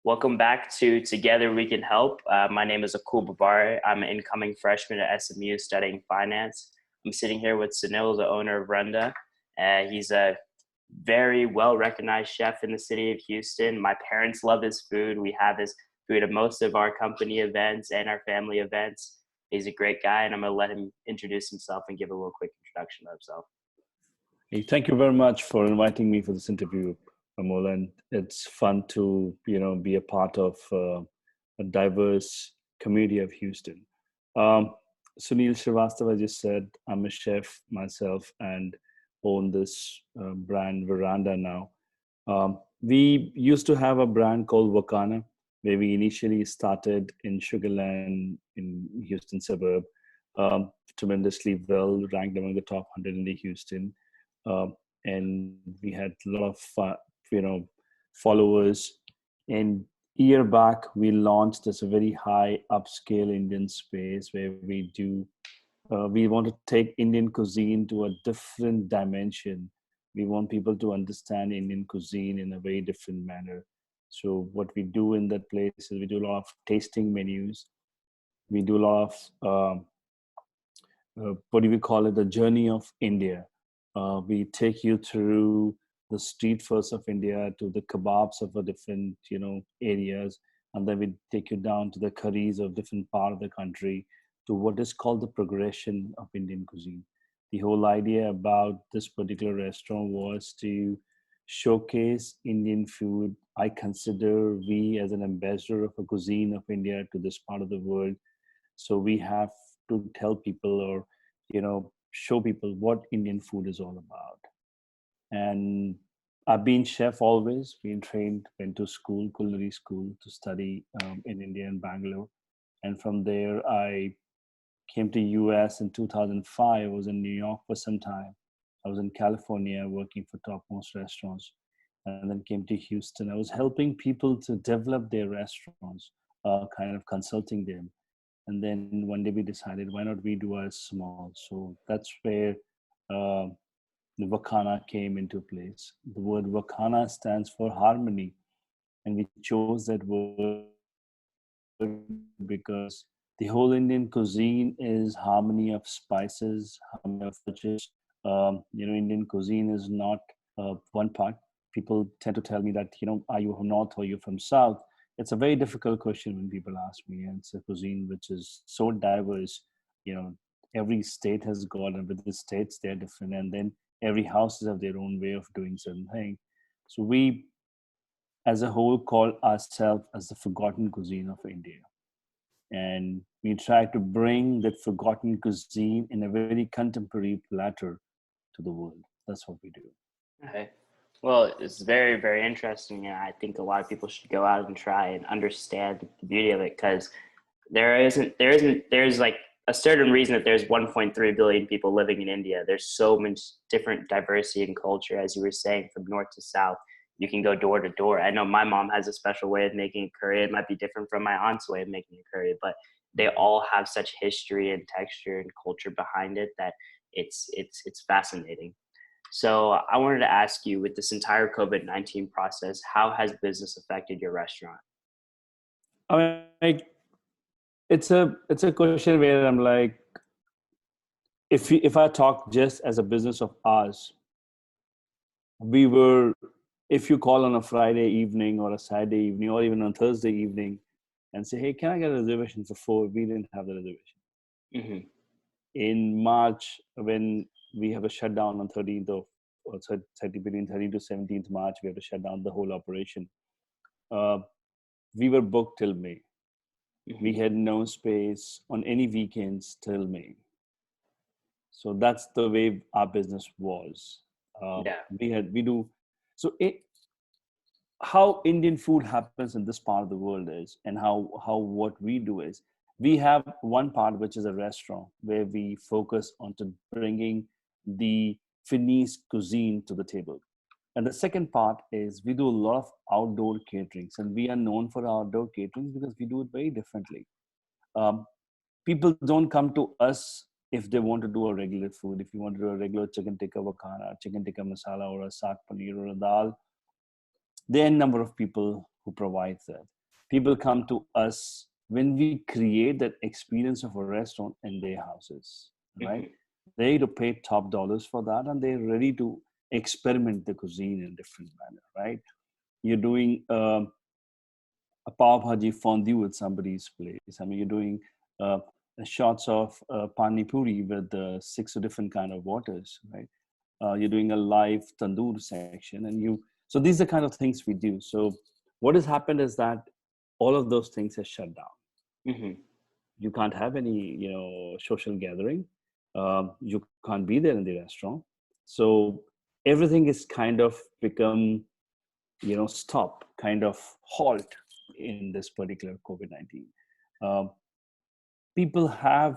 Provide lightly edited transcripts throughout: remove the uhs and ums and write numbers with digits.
Welcome back to Together We Can Help. My name is Akul Babari. I'm an incoming freshman at SMU studying finance. I'm sitting here with Sunil, the owner of Verandah. He's a very well-recognized chef in the city of Houston. My parents love his food. We have his food at most of our company events and our family events. He's a great guy, and I'm going to let him introduce himself and give a little quick introduction of himself. Hey, thank you very much for inviting me for this interview, Amol. And it's fun to, be a part of a diverse community of Houston. Sunil Srivastava just said, I'm a chef myself and own this brand Verandah now. We used to have a brand called Wakana, where we initially started in Sugarland in Houston suburb, tremendously well ranked among the top 100 in the Houston. And we had a lot of followers. And year back, we launched this very high upscale Indian space where we want to take Indian cuisine to a different dimension. We want people to understand Indian cuisine in a very different manner. So what we do in that place is we do a lot of tasting menus. We do a lot of, what do we call it, the journey of India. We take you through the street foods of India to the kebabs of the different, areas. And then we take you down to the curries of different part of the country to what is called the progression of Indian cuisine. The whole idea about this particular restaurant was to showcase Indian food. I consider we as an ambassador of a cuisine of India to this part of the world. So we have to tell people or, show people what Indian food is all about. And I've been chef always, been trained, went to school, culinary school to study in India in Bangalore. And from there, I came to US in 2005. I was in New York for some time. I was in California working for topmost restaurants, and then came to Houston. I was helping people to develop their restaurants, kind of consulting them. And then one day we decided, why not we do a small? So that's where the Wakana came into place. The word Wakana stands for harmony. And we chose that word because the whole Indian cuisine is harmony of spices, harmony of touches. Indian cuisine is not one part. People tend to tell me that, are you from North or you from South? It's a very difficult question when people ask me. And it's a cuisine which is so diverse. Every state has got, and with the states, they're different. And then every house has their own way of doing certain things. So we, as a whole, call ourselves as the forgotten cuisine of India. And we try to bring that forgotten cuisine in a very contemporary platter to the world. That's what we do. Okay. Well, it's very, very interesting. And I think a lot of people should go out and try and understand the beauty of it, because there's like a certain reason that there's 1.3 billion people living in India. There's so much different diversity in culture, as you were saying, from north to south. You can go door to door. I know my mom has a special way of making a curry. It might be different from my aunt's way of making a curry, but they all have such history and texture and culture behind it that it's fascinating. So I wanted to ask you, with this entire COVID-19 process, how has business affected your restaurant? I mean, it's a question where I'm like, if I talk just as a business of ours, if you call on a Friday evening or a Saturday evening or even on Thursday evening and say, hey, can I get a reservation for 4? We didn't have the reservation. Mm-hmm. In March, when we have a shutdown on 13th of, or 30, between 13th to 17th March, we have to shut down the whole operation. We were booked till May. Mm-hmm. We had no space on any weekends till May. So that's the way our business was. How Indian food happens in this part of the world is, and how what we do is, we have one part which is a restaurant where we focus on to bringing the Finnish cuisine to the table. And the second part is we do a lot of outdoor caterings, and we are known for our outdoor caterings because we do it very differently. People don't come to us if they want to do a regular food. If you want to do a regular chicken tikka wakana, chicken tikka masala, or a saag paneer or a dal, there are a number of people who provide that. People come to us when we create that experience of a restaurant in their houses, right? Mhm. They to pay top dollars for that, and they're ready to experiment the cuisine in a different manner, right? You're doing a pav bhaji fondue at somebody's place. I mean, you're doing uh, shots of pani puri with six different kind of waters, right? You're doing a live tandoor section, and you. So these are the kind of things we do. So what has happened is that all of those things are shut down. Mhm. You can't have any, social gathering. You can't be there in the restaurant. So everything is kind of become, stop, kind of halt in this particular COVID-19. Um, people have,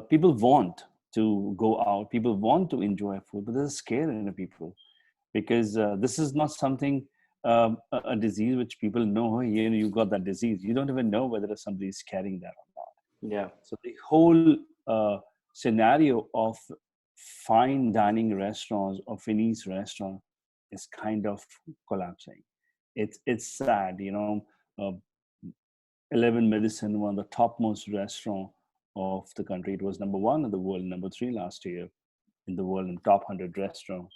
people want to go out, people want to enjoy food, but there's a scare in the people because this is not something, a disease which people know, "Oh, you got that disease." You don't even know whether somebody is carrying that or not. Yeah. So the whole scenario of fine dining restaurants or Finnish restaurant is kind of collapsing. It's sad, 11 Medicine, one of the topmost restaurant of the country. It was number one in the world, number three last year in the world in top 100 restaurant.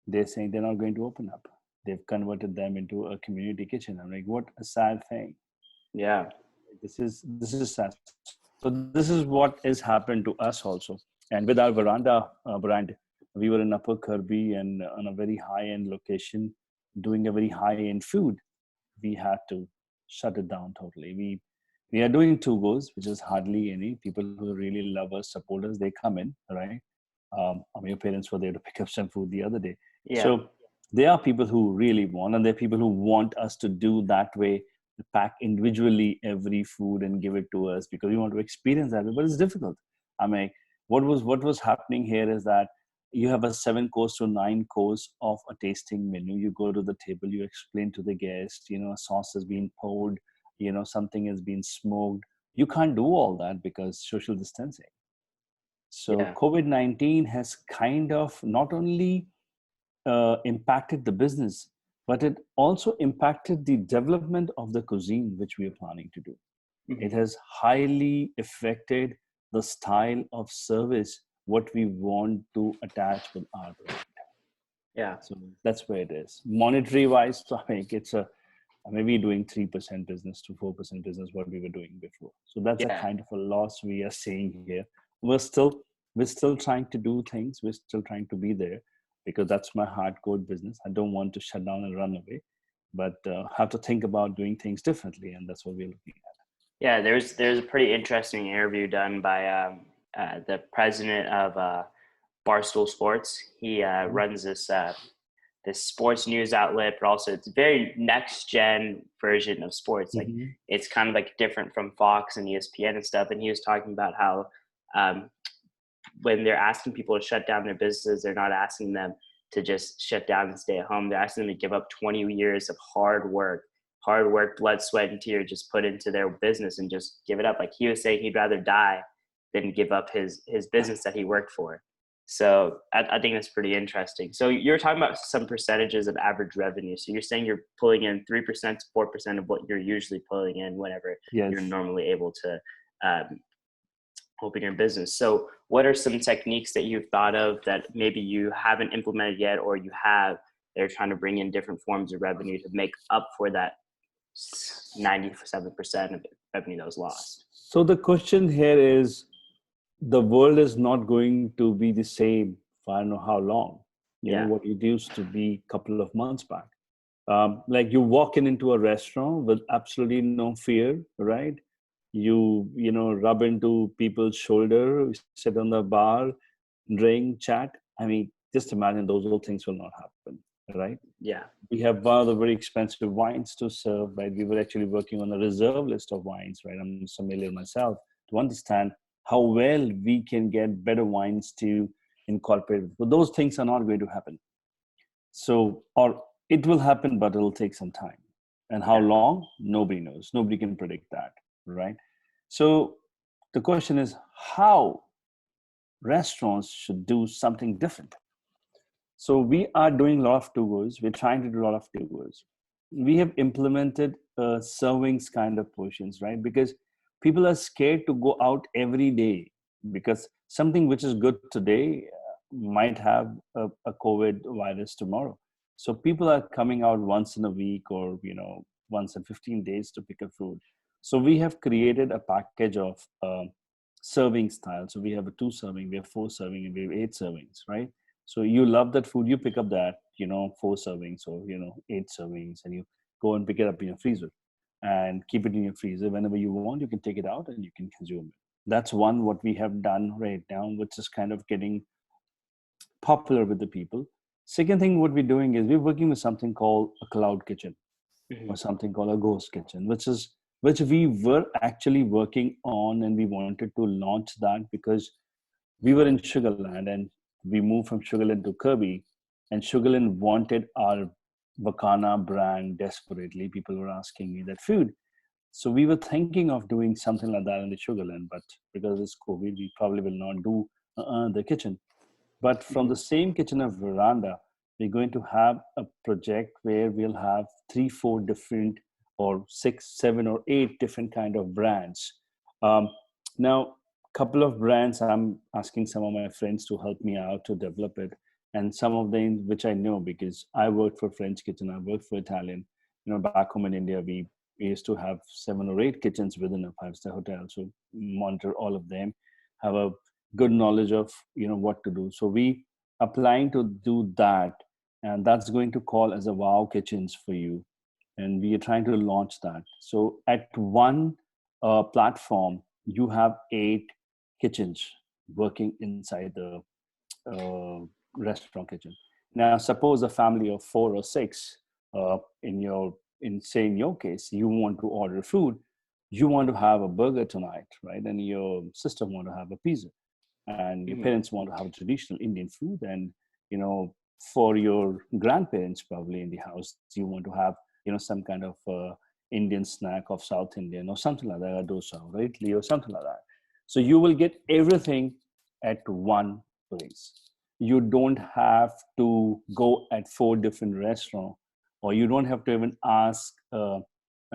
They're saying they're not going to open up. They've converted them into a community kitchen. I'm like, what a sad thing. Yeah. This is sad. So this is what has happened to us also. And with our Veranda brand, we were in Upper Kirby and on a very high-end location, doing a very high-end food. We had to shut it down totally. We are doing two goes, which is hardly any people who really love us, support us. They come in, right? Your parents were there to pick up some food the other day. Yeah. So there are people who really want, and there are people who want us to do that way, to pack individually every food and give it to us because we want to experience that. But it's difficult. I mean, what was happening here is that you have a 7 course to 9 course of a tasting menu. You go to the table, you explain to the guest, a sauce has been poured, something has been smoked. You can't do all that because social distancing. So Yeah. COVID-19 has kind of not only impacted the business, but it also impacted the development of the cuisine which we are planning to do. It Mhm. has highly affected the style of service what we want to attach with our brand. Yeah. So that's where it is. Monetary wise, so I think it's a maybe doing 3% business to 4% business what we were doing before. So that's a Yeah. kind of a loss we are seeing here. We're still we're still trying to do things. We're still trying to be there because that's my hardcore business. I don't want to shut down and run away, but have to think about doing things differently, and that's what we're looking at. Yeah. There's a pretty interesting interview done by the president of Barstool Sports. He runs this sports news outlet, but also it's a very next gen version of sports. Like Mm-hmm. it's kind of like different from Fox and ESPN and stuff. And he was talking about how um, when they're asking people to shut down their businesses, they're not asking them to just shut down and stay at home. They're asking them to give up 20 years of hard work, blood, sweat, and tears just put into their business and just give it up. Like he was saying, he'd rather die than give up his business that he worked for. So I think that's pretty interesting. So you're talking about some percentages of average revenue. So you're saying you're pulling in 3% to 4% of what you're usually pulling in whenever you're Yes. normally able to um, open your business. So what are some techniques that you've thought of that maybe you haven't implemented yet, or you have, they're trying to bring in different forms of revenue to make up for that 97% of revenue that was lost? So the question here is, the world is not going to be the same for I don't know how long. Yeah. What it used to be a couple of months back. Like you walk into a restaurant with absolutely no fear, right? You rub into people's shoulder, sit on the bar, drink, chat. I mean, just imagine those little things will not happen, right? Yeah. We have one of the very expensive wines to serve, right? We were actually working on a reserve list of wines, right? I'm familiar myself to understand how well we can get better wines to incorporate. But those things are not going to happen. So, or it will happen, but it'll take some time. And how Yeah. long? Nobody knows. Nobody can predict that, right? So the question is how restaurants should do something different. So we are doing a lot of tours. We're trying to do a lot of tours. we have implemented servings kind of portions, right? Because people are scared to go out every day, because something which is good today might have a COVID virus tomorrow. So people are coming out once in a week, or once in 15 days to pick up food. So we have created a package of serving style. So we have a 2 serving, we have 4 serving, and we have 8 servings, right? So you love that food, you pick up that 4 servings, or 8 servings, and you go and pick it up in your freezer and keep it in your freezer. Whenever you want, you can take it out and you can consume it. That's one what we have done right now, which is kind of getting popular with the people. Second thing what we're doing is we're working with something called a cloud kitchen, or Hmm. something called a ghost kitchen, which we were actually working on, and we wanted to launch that because we were in Sugarland, and we moved from Sugarland to Kirby, and Sugarland wanted our Vakana brand desperately. People were asking me that food. So we were thinking of doing something like that in the Sugarland, but because it's COVID, we probably will not do the kitchen. But from Hmm. the same kitchen of Veranda, we're going to have a project where we'll have 3, 4 different, or 6, 7, or 8 different kind of brands. Um, Now, couple of brands, I'm asking some of my friends to help me out to develop it, and some of them which I know because I worked for French kitchen, I worked for Italian. Back home in India, we used to have 7 or 8 kitchens within a 5-star hotel, so monitor all of them, have a good knowledge of what to do. So we applying to do that, and that's going to call as a wow kitchens for you, and we are trying to launch that. So at one platform, you have 8 kitchens working inside the uh, restaurant kitchen. Now, suppose a family of 4 or 6, in your case, you want to order food, you want to have a burger tonight, right? And your sister want to have a pizza, and your Hmm. parents want to have traditional Indian food, and for your grandparents probably in the house, you want to have some kind of Indian snack of South Indian or something like that, a dosa, right, or something like that. So you will get everything at one place. You don't have to go at 4 different restaurants, or you don't have to even ask a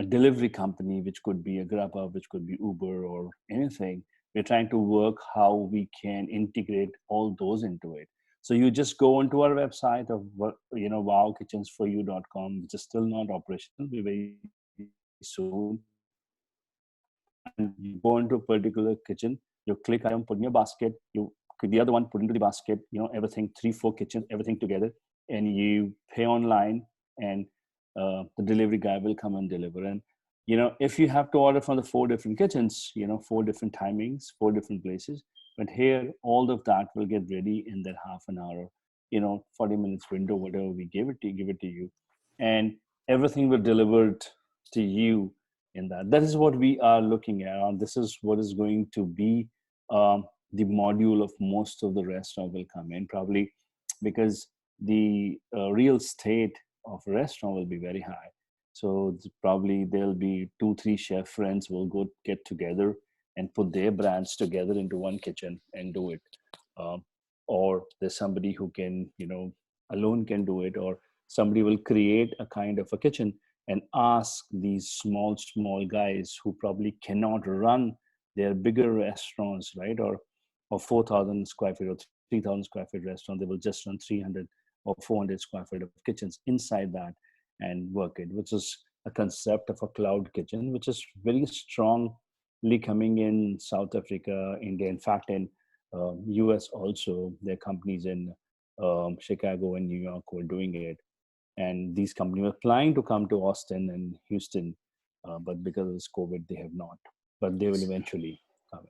delivery company, which could be a Grubhub, which could be Uber or anything. We're trying to work how we can integrate all those into it. So you just go onto our website of wowkitchensforyou.com, which is still not operational. We're very soon, and you go into a particular kitchen, you click item, put in your basket, you click the other one, put into the basket, everything, 3, 4 kitchens, everything together, and you pay online, and the delivery guy will come and deliver. And if you have to order from the 4 different kitchens, 4 different timings, 4 different places, but here all of that will get ready in that half an hour, 40 minutes window, whatever we give it to you, and everything will delivered to you in that. That is what we are looking at. And this is what is going to be the module of most of the restaurant will come in, probably because the real estate of a restaurant will be very high. So probably there'll be 2, 3 chef friends will go get together and put their brands together into one kitchen and do it. Um, or there's somebody who can, alone can do it, or somebody will create a kind of a kitchen and ask these small guys who probably cannot run their bigger restaurants, right? Or 4,000 square feet or 3,000 square feet restaurant, they will just run 300 or 400 square feet of kitchens inside that and work it, which is a concept of a cloud kitchen, which is very strongly coming in South Africa, India. In fact, in US also, there are companies in Chicago and New York who are doing it. And these companies were planning to come to Austin and Houston, but because of this COVID, they have not. But they will eventually come.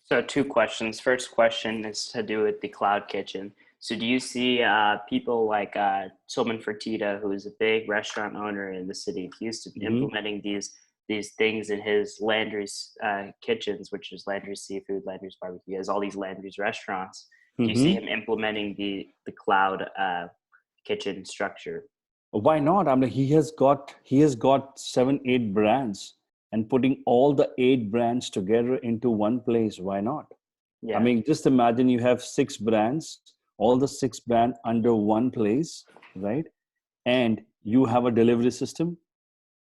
So 2 questions. First question is to do with the cloud kitchen. So do you see people like Tilman Fertitta, who is a big restaurant owner in the city of Houston, Hmm. implementing these things in his Landry's kitchens, which is Landry's Seafood, Landry's Barbecue. He has all these Landry's restaurants. Do you see Hmm. him implementing the cloud kitchen structure? Why not? I mean, he has got 7, 8 brands, and putting all the 8 brands together into one place. Why not? I Yeah. mean, just imagine you have 6 brands, all the 6 brands under one place, right? And you have a delivery system.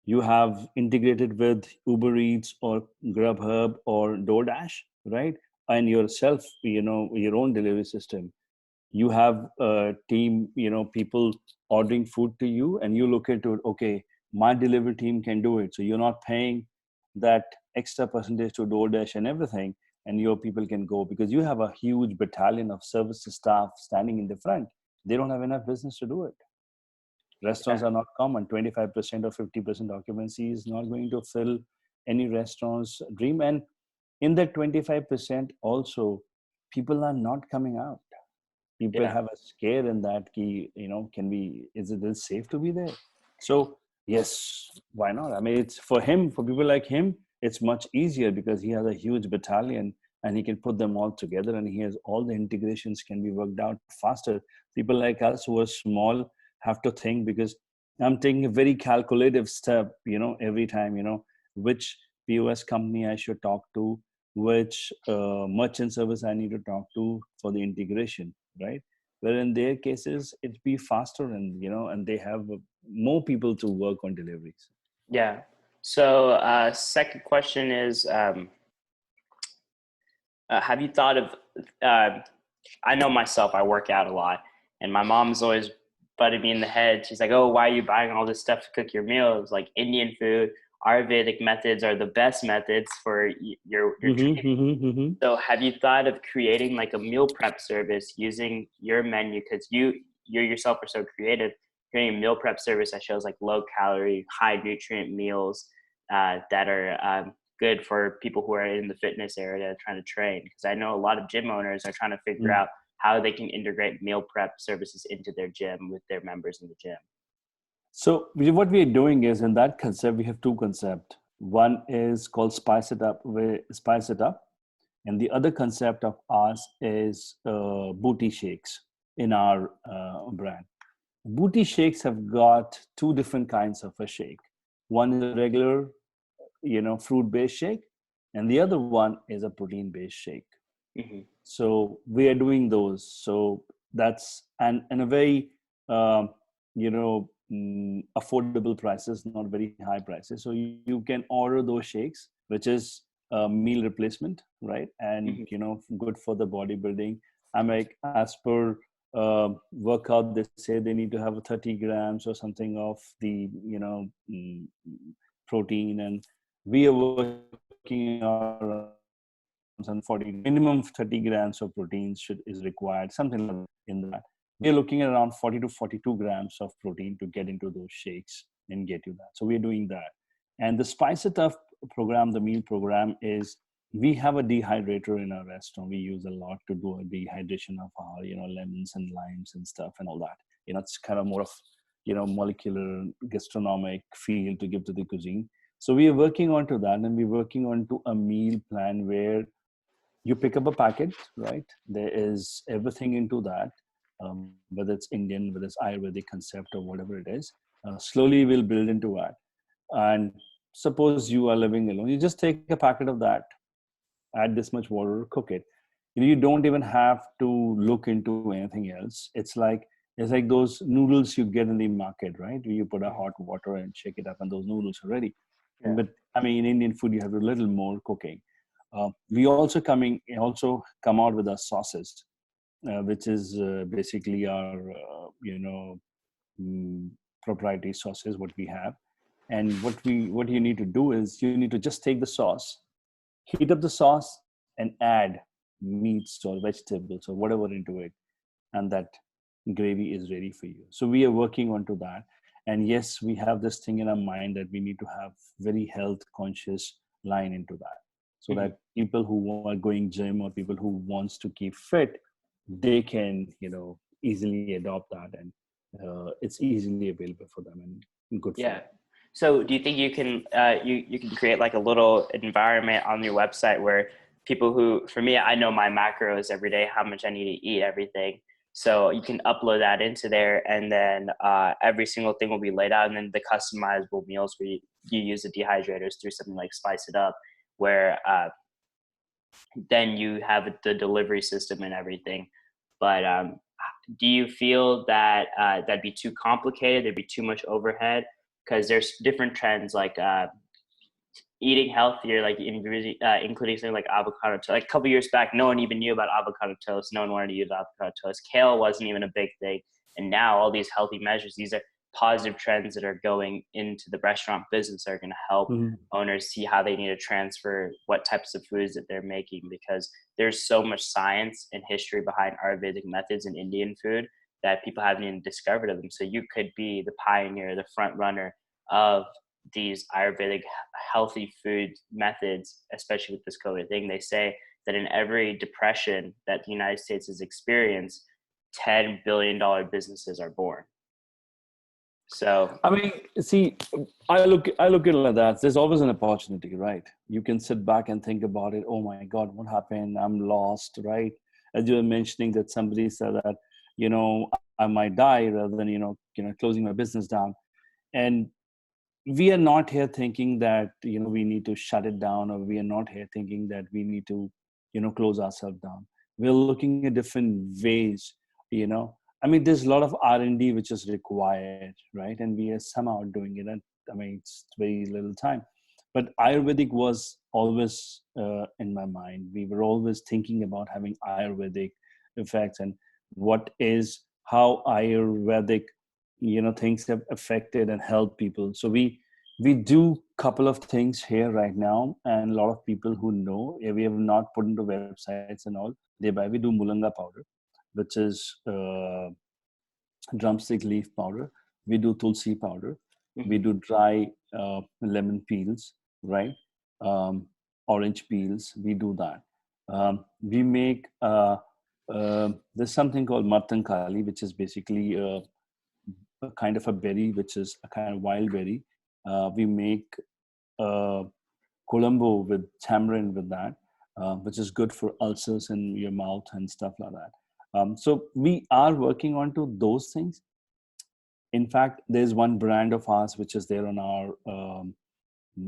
You have integrated with Uber Eats or Grubhub or DoorDash, right? And yourself, your own delivery system. You have a team, people ordering food to you, and you look into it. Okay, my delivery team can do it. So you're not paying that extra percentage to DoorDash and everything, and your people can go because you have a huge battalion of service staff standing in the front. They don't have enough business to do it. Restaurants Yeah. are not common. 25% or 50% occupancy is not going to fill any restaurant's dream. And in that 25% also, people are not coming out. People Yeah. have a scare in that key, can we, is it safe to be there? So yes, why not? I mean, it's for him, for people like him, it's much easier because he has a huge battalion and he can put them all together, and he has all the integrations can be worked out faster. People like us who are small have to think, because I'm taking a very calculative step, every time, which POS company I should talk to, which merchant service I need to talk to for the integration, right? Where in their cases it'd be faster, and and they have more people to work on deliveries. Yeah. So, second question is, have you thought of, uh, I know myself, I work out a lot, and my mom's always butted me in the head. She's like, "Oh, why are you buying all this stuff to cook your meals? Like Indian food, Ayurvedic methods are the best methods for your Mm-hmm, training." mm-hmm, mm-hmm. So, have you thought of creating like a meal prep service using your menu? Because you yourself are so creative, creating a meal prep service that shows like low calorie, high nutrient meals that are good for people who are in the fitness area trying to train. Because I know a lot of gym owners are trying to figure Mm. out how they can integrate meal prep services into their gym with their members in the gym. So what we are doing is, in that concept, we have two concepts. One is called spice it up, we spice it up, and the other concept of ours is booty shakes in our brand. Booty shakes have got two different kinds of a shake. One is a regular, fruit based shake, and the other one is a protein based shake. Hmm. So we are doing those. So that's and a very affordable prices, not very high prices. So you can order those shakes, which is a meal replacement, right? And Hmm. good for the bodybuilding. I'm like, as per workout, they say they need to have 30 grams or something of the protein, and we are working around some 40, minimum 30 grams of protein is required, something like that. In that, we are looking at around 40 to 42 grams of protein to get into those shakes and get you that. So we are doing that. And the Spice It Up program, the meal program, is we have a dehydrator in our restaurant. We use a lot to do a dehydration of our lemons and limes and stuff and all that. It's kind of more of molecular gastronomic feel to give to the cuisine. So we are working on to that, and we're working on to a meal plan where you pick up a packet, right? There is everything into that, whether it's Indian, whether it's Ayurvedic concept or whatever it is. Slowly we'll build into that. And suppose you are living alone, you just take a packet of that, add this much water, cook it. You don't even have to look into anything else. It's like those noodles you get in the market, right? You put a hot water and shake it up, and those noodles are ready. Yeah. But I mean, in Indian food, you have a little more cooking. We also come out with our sauces, which is basically our mm, proprietary sauces what we have. And what you need to do is you need to just take the sauce, heat up the sauce, and add meats or vegetables or whatever into it, and that gravy is ready for you. So we are working onto that. And yes, we have this thing in our mind that we need to have very health conscious line into that, so Hmm. that people who are going gym or people who wants to keep fit, they can easily adopt that, and it's easily available for them and good for Yeah. them. So do you think you can you can create like a little environment on your website where people who, for me, I know my macros every day, how much I need to eat, everything. So you can upload that into there, and then every single thing will be laid out, and then the customizable meals where you use the dehydrators through something like Spice It Up, where then you have the delivery system and everything. But do you feel that that'd be too complicated? There'd be too much overhead, because there's different trends like eating healthier, like including something like avocado toast. Like a couple years back, no one even knew about avocado toast. No one wanted to use avocado toast. Kale wasn't even a big thing. And now all these healthy measures, these are positive trends that are going into the restaurant business are going to help Mhm. owners see how they need to transfer what types of foods that they're making, because there's so much science and history behind Ayurvedic methods in Indian food that people haven't even discovered of them. So you could be the pioneer, the front runner of these Ayurvedic healthy food methods, especially with this COVID thing. They say that in every depression that the United States has experienced, $10 billion businesses are born. So, I mean, see, I look at it like that. There's always an opportunity, right? You can sit back and think about it. Oh my God, what happened? I'm lost, right? As you were mentioning that somebody said that, you know, I might die rather than, closing my business down. And we are not here thinking that, we need to shut it down, or we are not here thinking that we need to, close ourselves down. We're looking at different ways, you know. I mean, there's a lot of R&D which is required, right? And we are somehow doing it. And I mean, it's very little time. But Ayurvedic was always in my mind. We were always thinking about having Ayurvedic effects, and how Ayurvedic, things have affected and helped people. So we do couple of things here right now, and a lot of people who know, we have not put into websites and all, thereby we do mulanga powder, which is drumstick leaf powder. We do tulsi powder. We mhm, do dry lemon peels, right? Um, Orange peels. We do that. We make there's something called martankali, which is basically a kind of a berry, which is a kind of wild berry. We make Colombo with tamarind with that, which is good for ulcers in your mouth and stuff like that. So we are working on to those things. In fact, there's one brand of ours which is there on our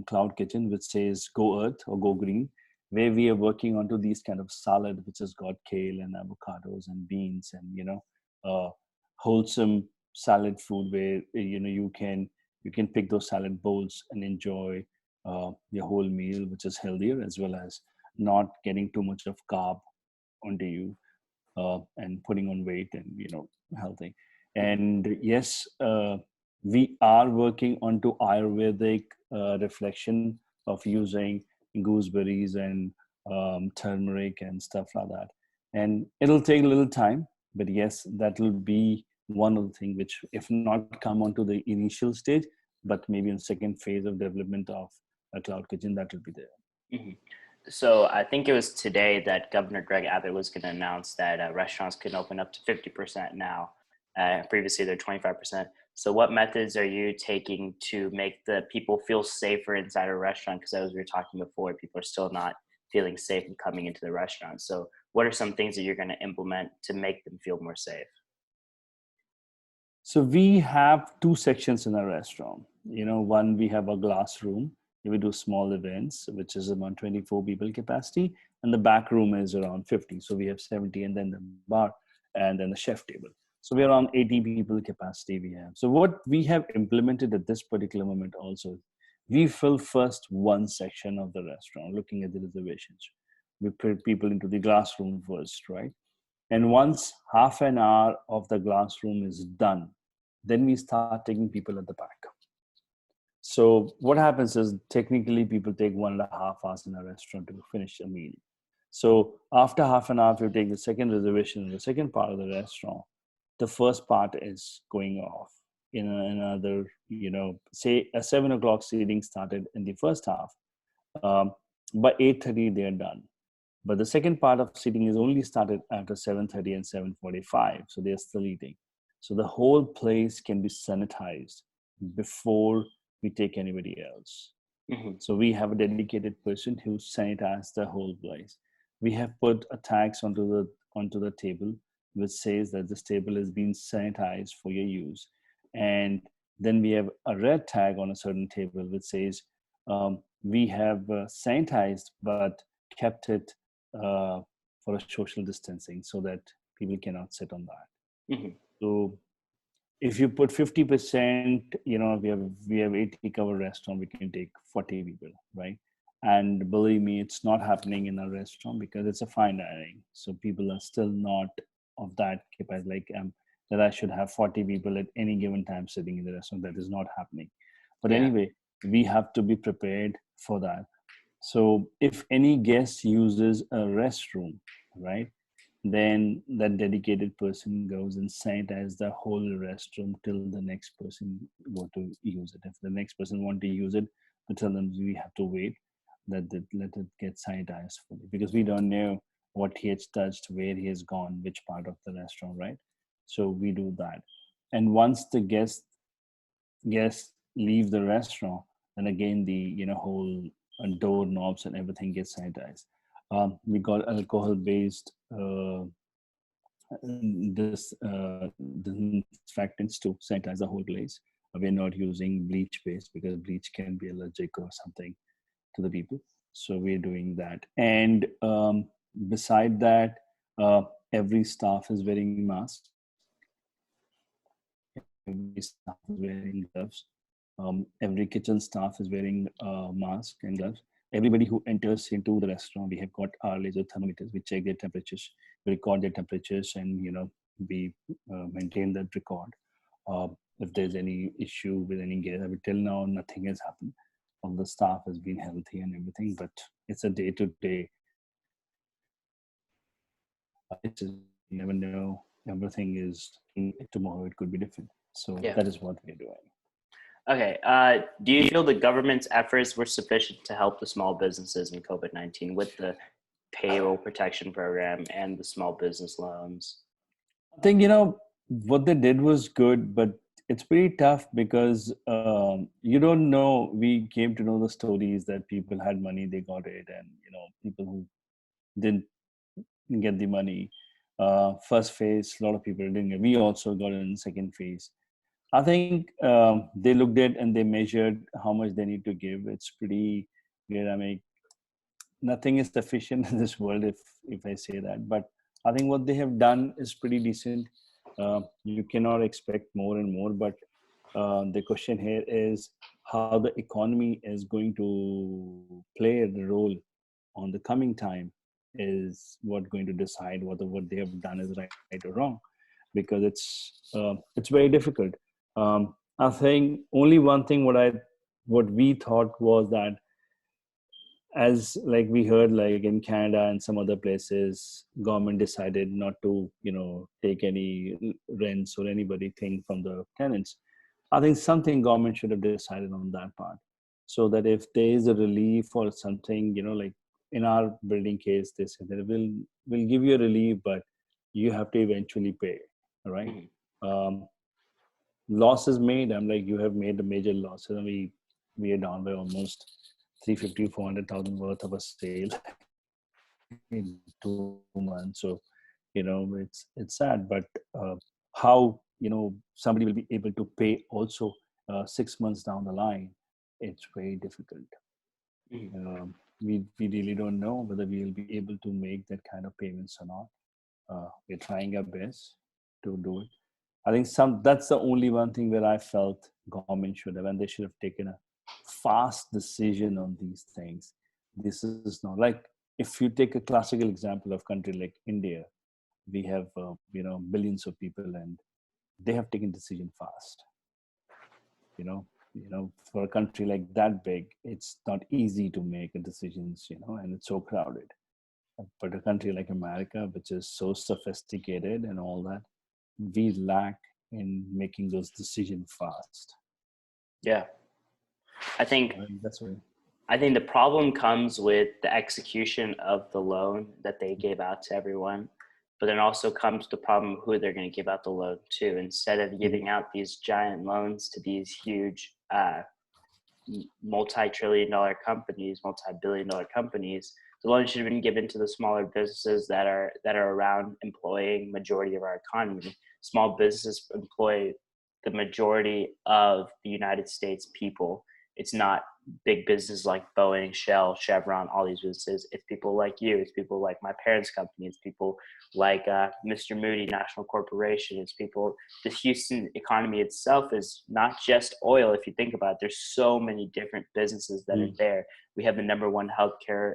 cloud kitchen, which says Go Earth or Go Green, where we are working onto these kind of salad, which has got kale and avocados and beans and wholesome salad food where you can pick those salad bowls and enjoy your whole meal, which is healthier, as well as not getting too much of carb onto you and putting on weight and healthy. mhm, And yes, we are working onto Ayurvedic reflection of using gooseberries and turmeric and stuff like that. And it'll take a little time, but yes, that will be one of the things which, if not come onto the initial stage, but maybe in second phase of development of a cloud kitchen, that will be there. mhm. So I think it was today that Governor Greg Abbott was going to announce that restaurants can open up to 50% now. Previously, they're 25%. So what methods are you taking to make the people feel safer inside a restaurant? Because as we were talking before, people are still not feeling safe in coming into the restaurant. So what are some things that you're going to implement to make them feel more safe? So we have two sections in our restaurant. One, we have a glass room where we do small events, which is about 24 people capacity, and the back room is around 50. So we have 70, and then the bar, and then the chef table. So we're around 80 people capacity we have. So what we have implemented at this particular moment also, we fill first one section of the restaurant, looking at the reservations. We put people into the glass room first, right? And once half an hour of the glass room is done, then we start taking people at the back. So what happens is technically people take 1.5 hours in a restaurant to finish a meal. So after half an hour, if you take the second reservation in the second part of the restaurant, the first part is going off in another, say a 7 o'clock seating started in the first half. Um, by 8:30, they're done. But the second part of seating is only started after 7:30 and 7:45, so they're still eating. So the whole place can be sanitized before we take anybody else. Mhm, So we have a dedicated person who sanitizes the whole place. We have put a tags onto the table which says that this table is being sanitized for your use. And then we have a red tag on a certain table which says we have sanitized but kept it for a social distancing so that people cannot sit on that. mhm, So if you put 50%, we have 80 cover restaurant, we can take 40 people, right? And believe me, it's not happening in a restaurant because it's a fine dining. So people are still not of that capacity, like that I should have 40 people at any given time sitting in the restaurant. That is not happening. But Yeah. anyway, we have to be prepared for that. So if any guest uses a restroom, right, then that dedicated person goes and sanitize the whole restroom till the next person go to use it. If the next person want to use it, we tell them we have to wait, let it get sanitized fully, because we don't know what he has touched, where he has gone, which part of the restaurant, right? So we do that. And once the guests leave the restaurant, then again the whole door knobs and everything gets sanitized. We got alcohol based disinfectants to sanitize the whole place. We're not using bleach based because bleach can be allergic or something to the people. So we're doing that. And beside that, uh, every staff is wearing masks. Every staff is wearing gloves. Every kitchen staff is wearing mask and gloves. Everybody who enters into the restaurant, we have got our laser thermometers. We check their temperatures, we record their temperatures, and we maintain that record. Uh, if there's any issue with any guest, I mean, till now nothing has happened. All the staff has been healthy and everything, but it's a day-to-day basis. You never know. Everything is tomorrow. It could be different. So Yeah. that is what we're doing. Okay. Do you feel the government's efforts were sufficient to help the small businesses in COVID-19 with the payroll protection program and the small business loans? I think what they did was good, but it's pretty tough because you don't know. We came to know the stories that people had money, they got it, and people who didn't get the money. First phase, a lot of people didn't get. We also got it in second phase. I think they looked at and they measured how much they need to give. It's pretty good. I mean, nothing is sufficient in this world, if I say that. But I think what they have done is pretty decent. You cannot expect more and more. But the question here is how the economy is going to play the role on the coming time is what going to decide whether what they have done is right or wrong, because it's very difficult. I think only one thing what we thought was that, as like we heard, like in Canada and some other places, government decided not to take any rents or anybody thing from the tenants. I think something government should have decided on that part, so that if there is a relief or something, like in our building case, they said that we'll give you a relief, but you have to eventually pay. All right. Mhm. um, Losses made, I'm like, you have made a major loss. And we are down by almost 350 400,000 worth of a sale in 2 months. So it's sad, but how somebody will be able to pay also 6 months down the line, it's very difficult. Mhm. We really don't know whether we will be able to make that kind of payments or not. We're trying our best to do it. I think that's the only one thing where I felt government should have, and they should have taken a fast decision on these things. This is not like, if you take a classical example of country like India, we have billions of people, and they have taken decision fast. For a country like that big, it's not easy to make decisions, and it's so crowded. But a country like America, which is so sophisticated and all that, we lack in making those decisions fast. Yeah. I think And that's why. I think the problem comes with the execution of the loan that they gave out to everyone, but then also comes the problem of who they're going to give out the loan to. Instead of giving out these giant loans to these huge multi-trillion-dollar companies, multi-billion-dollar companies, the loan should have been given to the smaller businesses that are around, employing majority of our economy. Small businesses employ the majority of the United States people, It's not big businesses like Boeing, Shell, Chevron, all these businesses. It's people like you. It's people like my parents' company. It's people like Mr. Moody National Corporation. It's people. The Houston economy itself is not just oil. If you think about it, there's so many different businesses that are Mm. there. We have the number one healthcare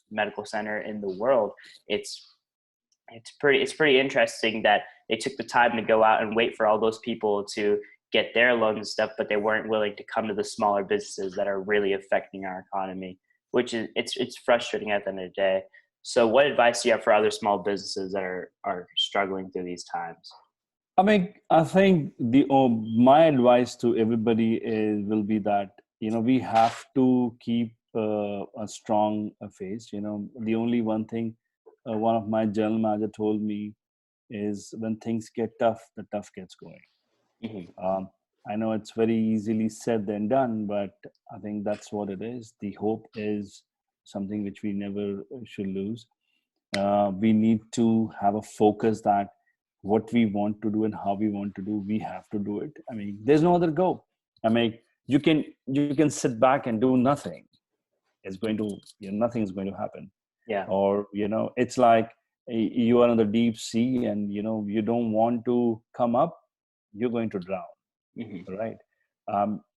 medical center in the world. It's pretty interesting that they took the time to go out and wait for all those people to get their loans and stuff, but they weren't willing to come to the smaller businesses that are really affecting our economy, which is it's frustrating at the end of the day. So what advice do you have for other small businesses that are struggling through these times? I mean, I think my advice to everybody is will be that we have to keep a strong face. The only one thing one of my general manager told me is when things get tough, the tough gets going. Hmm. Um, I know it's very easily said than done, but I think that's what it is. The hope is something which we never should lose. We need to have a focus that what we want to do and how we want to do, we have to do it. I mean, there's no other go. I mean, you can sit back and do nothing. It's going to nothing is going to happen. Yeah. Or it's like you are in the deep sea and you don't want to come up, you're going to drown, Hmm. right?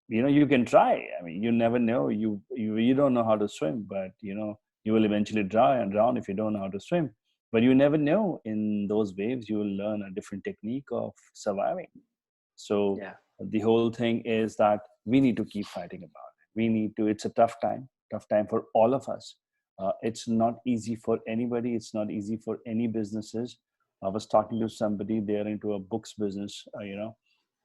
You can try. I mean, you never know. You don't know how to swim, but you will eventually drown if you don't know how to swim. But you never know. In those waves, you will learn a different technique of surviving. So Yeah. the whole thing is that we need to keep fighting about it. We need to. It's a tough time for all of us. It's not easy for anybody. It's not easy for any businesses. I was talking to somebody. They're into a books business.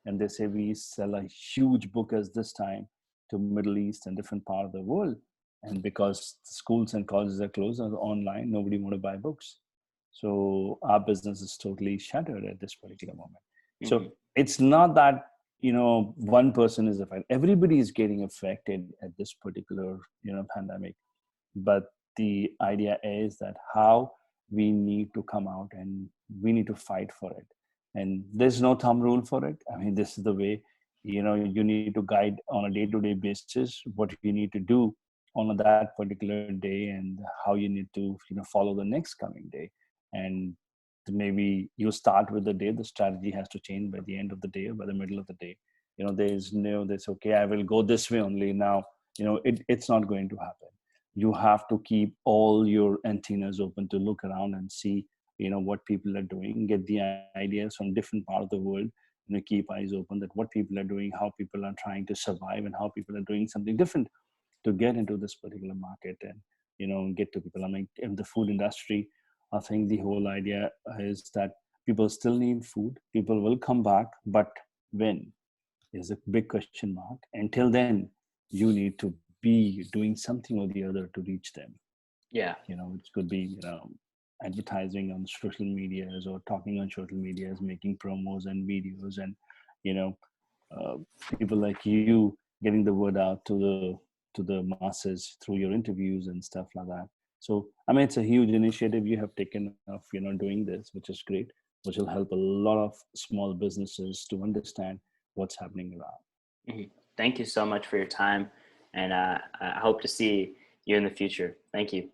And they say we sell a huge book as this time to Middle East and different part of the world. And because schools and colleges are closed or online, nobody want to buy books. So our business is totally shattered at this particular moment. So Hmm. it's not that one person is affected. Everybody is getting affected at this particular pandemic. But the idea is that how we need to come out and we need to fight for it. And there's no thumb rule for it. I mean, this is the way you need to guide on a day-to-day basis what you need to do on that particular day and how you need to follow the next coming day. And maybe you start with the day, the strategy has to change by the end of the day or by the middle of the day. There's okay, I will go this way only now. It's not going to happen. You have to keep all your antennas open to look around and see what people are doing, get the ideas from different part of the world. Keep eyes open that what people are doing, how people are trying to survive, and how people are doing something different to get into this particular market and get to people. I mean, in the food industry, I think the whole idea is that people still need food, people will come back, but when is a big question mark. Until then, you need to be doing something or the other to reach them. Yeah. It could be advertising on social medias or talking on social medias, making promos and videos, and you know uh, people like you getting the word out to the masses through your interviews and stuff like that. So I mean, it's a huge initiative you have taken of doing this, which is great, which will help a lot of small businesses to understand what's happening around. Hmm. Thank you so much for your time, and I hope to see you in the future. Thank you.